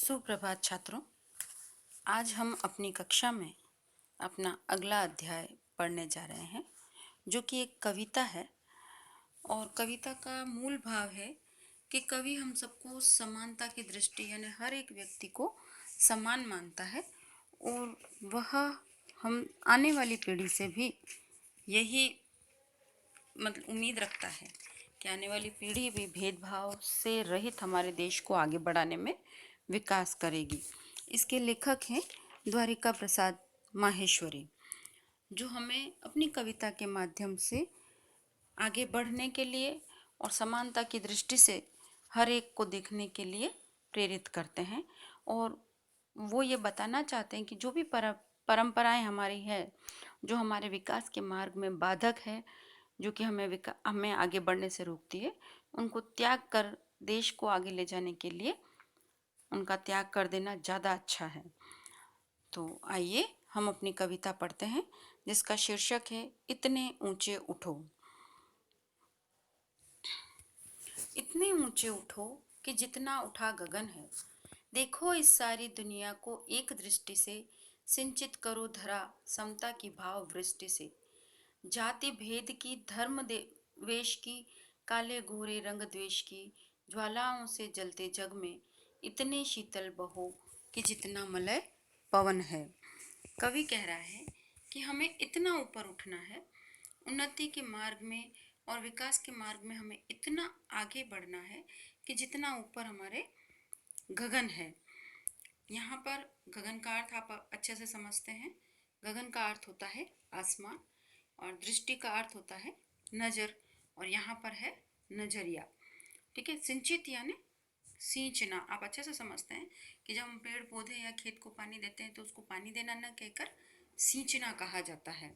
सुप्रभात छात्रों। आज हम अपनी कक्षा में अपना अगला अध्याय पढ़ने जा रहे हैं, जो कि एक कविता है। और कविता का मूल भाव है कि कवि हम सबको समानता की दृष्टि यानी हर एक व्यक्ति को समान मानता है, और वह हम आने वाली पीढ़ी से भी यही मतलब उम्मीद रखता है कि आने वाली पीढ़ी भी भेदभाव से रहित हमारे देश को आगे बढ़ाने में विकास करेगी। इसके लेखक हैं द्वारिका प्रसाद माहेश्वरी, जो हमें अपनी कविता के माध्यम से आगे बढ़ने के लिए और समानता की दृष्टि से हर एक को देखने के लिए प्रेरित करते हैं। और वो ये बताना चाहते हैं कि जो भी परंपराएं हमारी है, जो हमारे विकास के मार्ग में बाधक है, जो कि हमें आगे बढ़ने से रोकती है, उनको त्याग कर देश को आगे ले जाने के लिए उनका त्याग कर देना ज़्यादा अच्छा है। तो आइए हम अपनी कविता पढ़ते हैं, जिसका शीर्षक है इतने ऊंचे उठो। इतने ऊंचे उठो कि जितना उठा गगन है, देखो इस सारी दुनिया को एक दृष्टि से, सिंचित करो धरा समता की भाव वृष्टि से। जाति भेद की, धर्म द्वेष की, काले घोरे रंग द्वेष की ज्वालाओं से जलते जग में इतने शीतल बहो कि जितना मलय पवन है। कवि कह रहा है कि हमें इतना ऊपर उठना है, उन्नति के मार्ग में और विकास के मार्ग में हमें इतना आगे बढ़ना है कि जितना ऊपर हमारे गगन है। यहाँ पर गगन का अर्थ आप अच्छे से समझते हैं। गगन का अर्थ होता है आसमान, और दृष्टि का अर्थ होता है नज़र, और यहाँ पर है नजरिया। ठीक है। सिंचित यानी सींचना। आप अच्छे से समझते हैं कि जब हम पेड़ पौधे या खेत को पानी देते हैं तो उसको पानी देना न कहकर सींचना कहा जाता है।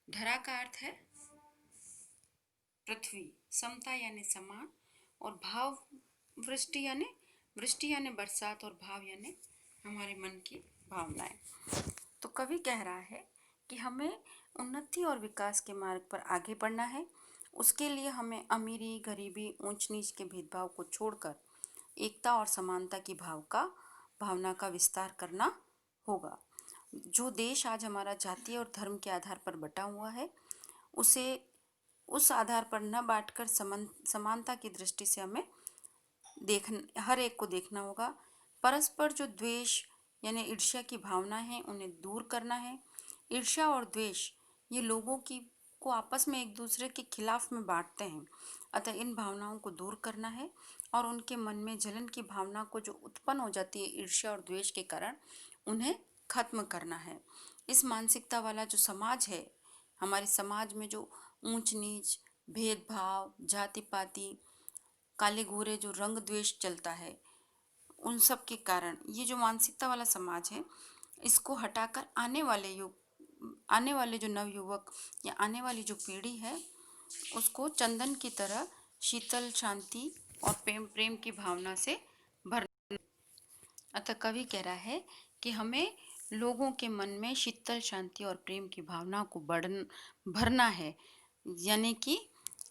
धरा का अर्थ है पृथ्वी, समता यानी समान, और भाव वृष्टि यानी बरसात, और भाव यानी हमारे मन की भावनाएं। तो कवि कह रहा है कि हमें उन्नति और विकास के मार्ग पर आगे बढ़ना है। उसके लिए हमें अमीरी, गरीबी, ऊंच नीच के भेदभाव को छोड़कर एकता और समानता की भावना का विस्तार करना होगा। जो देश आज हमारा जाति और धर्म के आधार पर बटा हुआ है, उसे उस आधार पर न बांटकर समानता की दृष्टि से हमें हर एक को देखना होगा। परस्पर जो द्वेष यानी ईर्ष्या की भावना है, उन्हें दूर करना है। ईर्ष्या और द्वेष ये लोगों को आपस में एक दूसरे के खिलाफ में बांटते हैं, अतः इन भावनाओं को दूर करना है, और उनके मन में जलन की भावना को जो उत्पन्न हो जाती है ईर्ष्या और द्वेष के कारण, उन्हें खत्म करना है। इस मानसिकता वाला जो समाज है, हमारे समाज में जो ऊंच नीच, भेदभाव, जाति पाति, काले घोरे जो रंग द्वेष चलता है, उन सब के कारण ये जो मानसिकता वाला समाज है, इसको हटाकर आने वाले जो नवयुवक या आने वाली जो पीढ़ी है, उसको चंदन की तरह शीतल, शांति और प्रेम की भावना से भर। अतः कवि कह रहा है कि हमें लोगों के मन में शीतल, शांति और प्रेम की भावना को भरना है। यानी कि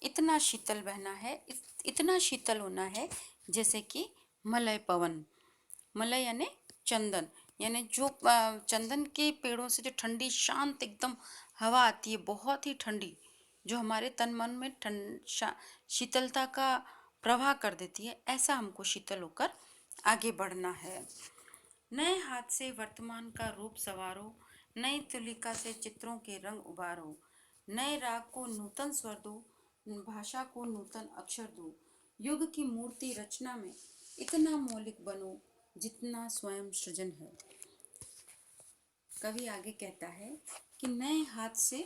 इतना शीतल बहना है, इतना शीतल होना है जैसे कि मलय पवन। मलय यानी चंदन, यानी जो चंदन के पेड़ों से जो ठंडी शांत एकदम हवा आती है, बहुत ही ठंडी, जो हमारे तन मन में शीतलता का प्रवाह कर देती है, ऐसा हमको शीतल होकर आगे बढ़ना है। नए हाथ से वर्तमान का रूप संवारो, नई तुलिका से चित्रों के रंग उबारो, नए राग को नूतन स्वर दो, भाषा को नूतन अक्षर दो, युग की मूर्ति रचना में इतना मौलिक बनो जितना स्वयं सृजन है। कवि आगे कहता है कि नए हाथ से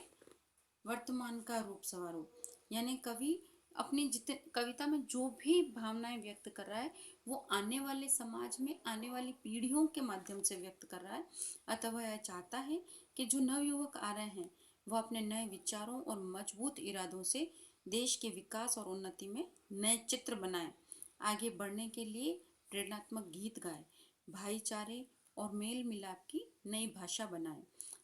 वर्तमान का रूप संवारो, यानी कवि अपनी जितने कविता में जो भी भावनाएं व्यक्त कर रहा है, वो आने वाले समाज में आने वाली पीढ़ियों के माध्यम से व्यक्त कर रहा है। अतः वह यह चाहता है कि जो नवयुवक आ रहे हैं, वह अपने नए विचारों और मजबूत इरादों से देश के विकास और उन्नति में नए चित्र बनाएं, आगे बढ़ने के लिए प्रेरणात्मक गीत गाए, भाईचारे और मेल मिलाप की नई भाषा बनाएं,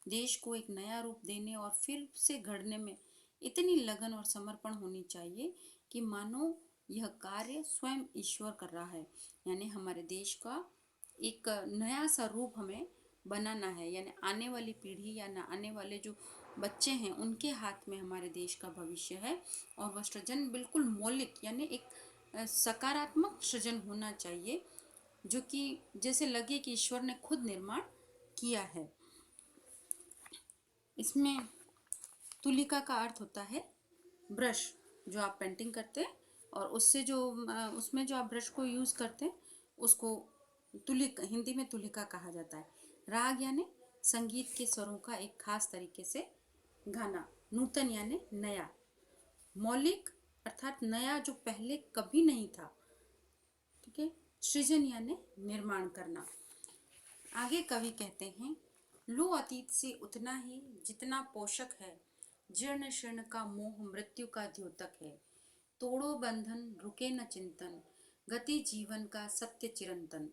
देश को एक नया रूप देने और फिर से गढ़ने में इतनी लगन और समर्पण होनी चाहिए कि मानो यह कार्य स्वयं ईश्वर कर रहा है। यानी हमारे देश का एक नया सा रूप हमें बनाना है, यानी आने वाली पीढ़ी या ना आने वाले जो बच्चे हैं उनके हाथ में हमारे देश का भविष्य है। और वह सृजन बिल्कुल मौलिक यानी एक सकारात्मक सृजन होना चाहिए, जो कि जैसे लगे कि ईश्वर ने खुद निर्माण किया है। इसमें तुलिका का अर्थ होता है ब्रश, जो आप पेंटिंग करते हैं और उससे जो उसमें जो आप ब्रश को यूज़ करते हैं उसको तुलिका, हिंदी में तुलिका कहा जाता है। राग यानी संगीत के स्वरों का एक खास तरीके से गाना। नूतन यानी नया। मौलिक अर्थात नया जो पहले कभी नहीं था। ठीक है। सृजन यानी निर्माण करना। आगे कवि कहते हैं, लो अतीत से उतना ही जितना पोषक है, जीर्ण शीर्ण का मोह मृत्यु का द्योतक है। तोड़ो बंधन रुके न चिंतन, गति जीवन का सत्य चिरंतन।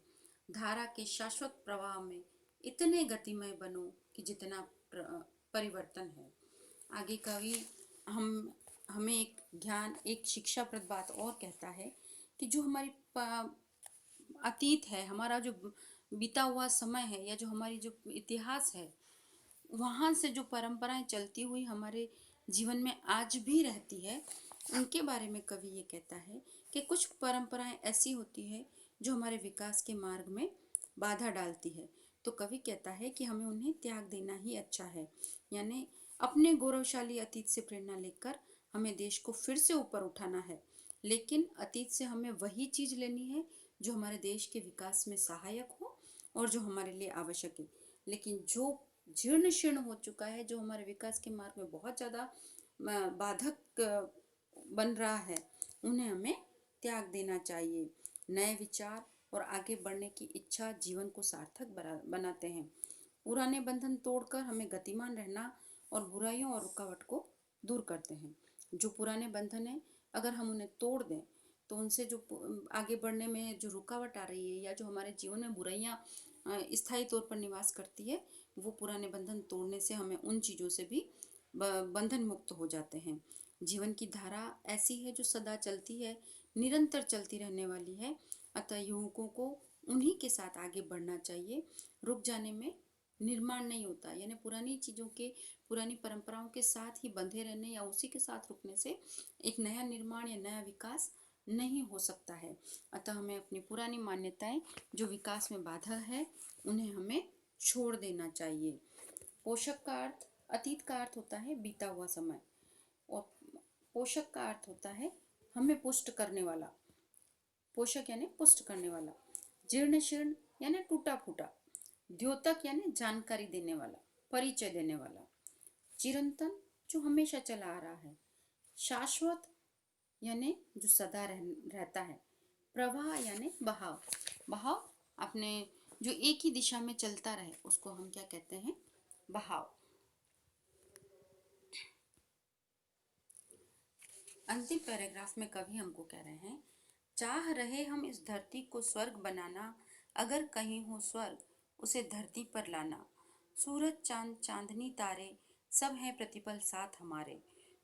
धारा के शाश्वत प्रवाह में इतने गतिमय बनो कि जितना परिवर्तन है। आगे कवि हमें एक ज्ञान, एक शिक्षाप्रद बात और कहता है कि जो हमारी अतीत है, हमारा जो बीता हुआ समय है या जो हमारी जो इतिहास है, वहाँ से जो परंपराएं चलती हुई हमारे जीवन में आज भी रहती है, उनके बारे में कवि ये कहता है कि कुछ परंपराएं ऐसी होती है जो हमारे विकास के मार्ग में बाधा डालती है। तो कवि कहता है कि हमें उन्हें त्याग देना ही अच्छा है, यानी अपने गौरवशाली अतीत से प्रेरणा लेकर हमें देश को फिर से ऊपर उठाना है। लेकिन अतीत से हमें वही चीज़ लेनी है जो हमारे देश के विकास में सहायक हो और जो हमारे लिए आवश्यक है। लेकिन जो जीर्ण शीर्ण हो चुका है, जो हमारे विकास के मार्ग में बहुत ज़्यादा बाधक बन रहा है, उन्हें हमें त्याग देना चाहिए। नए विचार और आगे बढ़ने की इच्छा जीवन को सार्थक बनाते हैं। पुराने बंधन तोड़कर हमें गतिमान रहना और बुराइयों और रुकावट को दूर करते हैं। जो पुराने बंधन है, अगर हम उन्हें तोड़ दें तो उनसे जो आगे बढ़ने में जो रुकावट आ रही है या जो हमारे जीवन में बुराइयां स्थायी तौर पर निवास करती है, वो पुराने बंधन तोड़ने से हमें उन चीज़ों से भी बंधन मुक्त हो जाते हैं। जीवन की धारा ऐसी है जो सदा चलती है, निरंतर चलती रहने वाली है। अतः युवकों को उन्हीं के साथ आगे बढ़ना चाहिए। रुक जाने में निर्माण नहीं होता, यानी पुरानी चीज़ों के, पुरानी परंपराओं के साथ ही बंधे रहने या उसी के साथ रुकने से एक नया निर्माण या नया विकास नहीं हो सकता है। अतः हमें अपनी पुरानी मान्यताएं जो विकास में बाधा है, उन्हें हमें छोड़ देना चाहिए। पोषक का अर्थ, अतीत का अर्थ होता है बीता हुआ समय, और पोषक का अर्थ होता है हमें पुष्ट करने वाला। पोषक यानी पुष्ट करने वाला। जीर्ण शीर्ण यानी टूटा फूटा। द्योतक यानी जानकारी देने वाला, परिचय देने वाला। चिरंतन जो हमेशा चला आ रहा है। शाश्वत यानी जो सदा रहता है। प्रवाह यानी बहाव। बहाव अपने जो एक ही दिशा में चलता रहे उसको हम क्या कहते हैं? बहाव। अंतिम पैराग्राफ में कवि हमको कह रहे हैं, चाह रहे हम इस धरती को स्वर्ग बनाना, अगर कहीं हो स्वर्ग उसे धरती पर लाना। सूरज चांद चांदनी तारे सब हैं प्रतिपल साथ हमारे।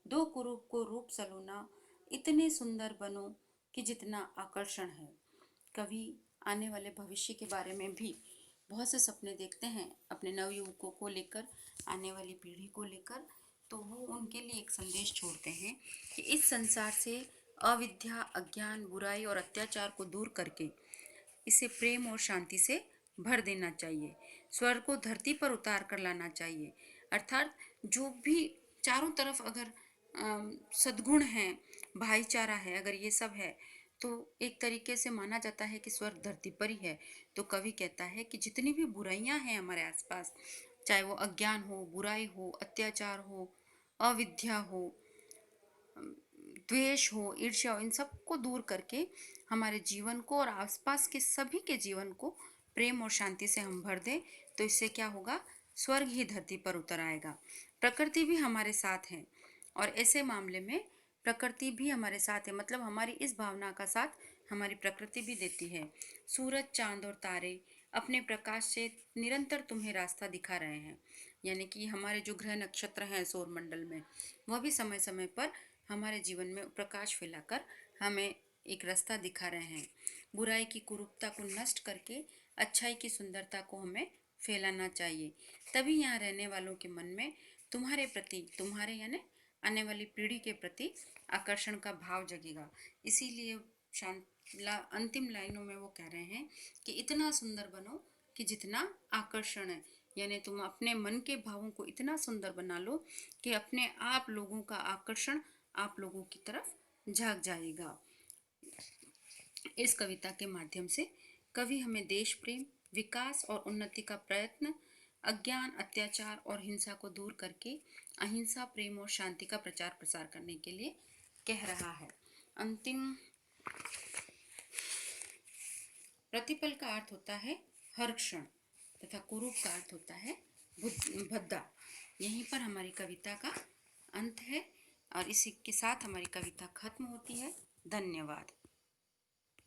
दो कुरूप को रूप सलोना, इतने सुंदर बनो कि जितना आकर्षण है। कवि आने वाले भविष्य के बारे में भी बहुत से सपने देखते हैं अपने नवयुवकों को लेकर, आने वाली पीढ़ी को लेकर। तो वो उनके लिए एक संदेश छोड़ते हैं कि इस संसार से अविद्या, अज्ञान, बुराई और अत्याचार को दूर करके इसे प्रेम और शांति से भर देना चाहिए। स्वर्ग को धरती पर उतार कर लाना चाहिए। अर्थात जो भी चारों तरफ अगर सद्गुण हैं, भाईचारा है, अगर ये सब है तो एक तरीके से माना जाता है कि स्वर्ग धरती पर ही है। तो कवि कहता है कि जितनी भी बुराइयां हैं हमारे आसपास, चाहे वो अज्ञान हो, बुराई हो, अत्याचार हो, अविद्या हो, द्वेष हो, ईर्ष्या हो, इन सबको दूर करके हमारे जीवन को और आसपास के सभी के जीवन को प्रेम और शांति से हम भर दें, तो इससे क्या होगा? स्वर्ग ही धरती पर उतर आएगा। प्रकृति भी हमारे साथ है, और ऐसे मामले में प्रकृति भी हमारे साथ है, मतलब हमारी इस भावना का साथ हमारी प्रकृति भी देती है। सूरज, चांद और तारे अपने प्रकाश से निरंतर तुम्हें रास्ता दिखा रहे हैं, यानी कि हमारे जो ग्रह नक्षत्र हैं सौरमंडल में, वह भी समय समय पर हमारे जीवन में प्रकाश फैलाकर हमें एक रास्ता दिखा रहे हैं। बुराई की कुरूपता को नष्ट करके अच्छाई की सुंदरता को हमें फैलाना चाहिए। तभी यहाँ रहने वालों के मन में तुम्हारे प्रति, तुम्हारे यानी आने वाली पीढ़ी के प्रति आकर्षण का भाव जगेगा। इसीलिए अंतिम लाइनों में वो कह रहे हैं कि इतना सुंदर बनो कि जितना आकर्षण है, यानी तुम अपने मन के भावों को इतना सुंदर बना लो कि अपने आप लोगों का आकर्षण आप लोगों की तरफ झांक जाएगा। इस कविता के माध्यम से कवि हमें देश प्रेम, विकास और उन्नति का प्रयत्न, अज्ञान, अत्याचार और हिंसा को दूर करके अहिंसा, प्रेम और शांति का प्रचार प्रसार करने के लिए कह रहा है। अंतिम प्रतिपल का अर्थ होता है हर क्षण तथा कुरूप का अर्थ होता है भद्दा। यहीं पर हमारी कविता का अंत है और इसी के साथ हमारी कविता खत्म होती है। धन्यवाद।